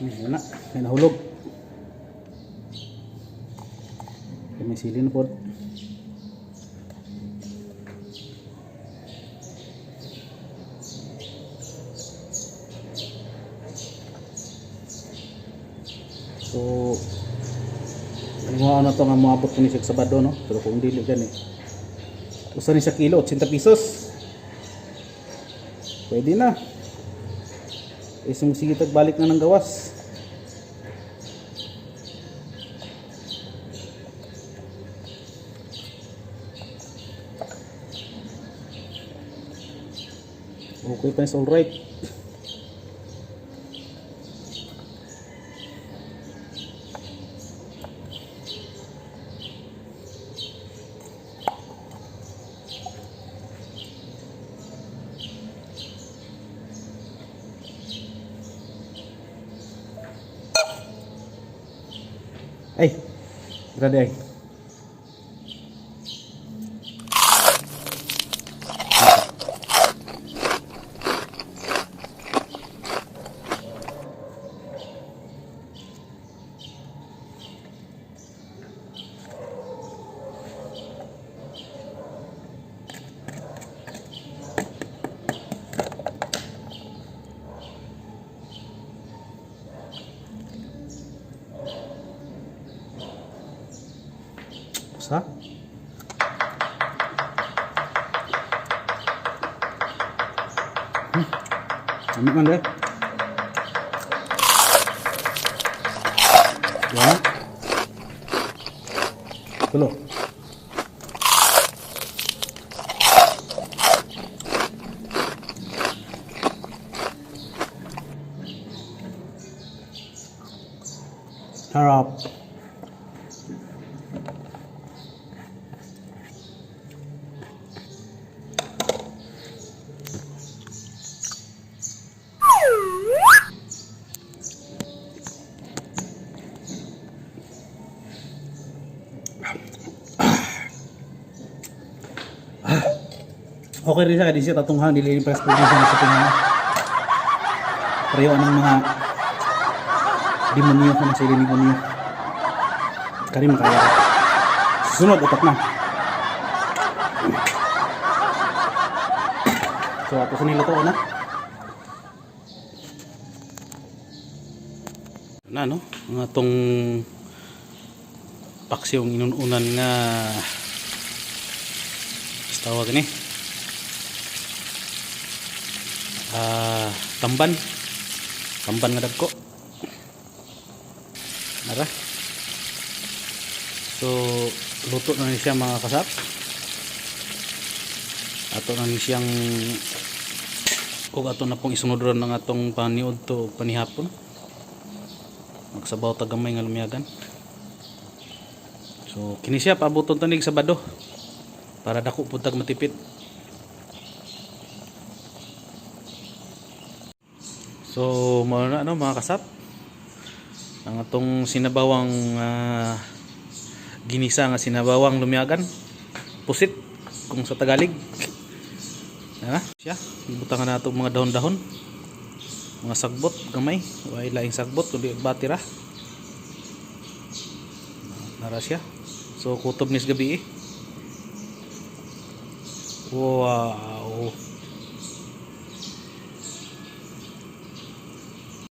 Wala, may nahulog. May sili na po. So, mga ano to nga maabot ko ni siya Sabado, no? Pero kung dili gani, usa ni sa kilo, 80 pesos. Pwede na. Isang sige balik na ng gawas. Okay pa, is alright. Ay, grabe ay. Sa? Ambil kan deh. Ya. Belum. Harap. Okay rin siya, di siya tatunghang, nililipas po din siya sa tunghang. Pareho ng mga demonyo ko na sila ni demonyo. Kari makaya. Susunod, utak na. So, ako sa nila to, na? Na, no? Ang atong paksyong inununan nga tawag ni tamban nga dagko nara. So luto na ni siya mga kasap, ato na ni siyang ug ato na pong isunodron ng atong paniud to panihapon, magsabaw tagamay nga lumiyagan. So kini siya paaboton tanig Sabado para dako putag matipid. So mao na, ano, mga kasap, ang atong sinabawang ginisa nga sinabawang lumiyagan, pusit kung sa Tagalog. Siya ibutangan nato mga dahon-dahon, mga sagbot gamay, way laing sagbot kundi batira. Nara siya. So kutob nis gabi. Wow.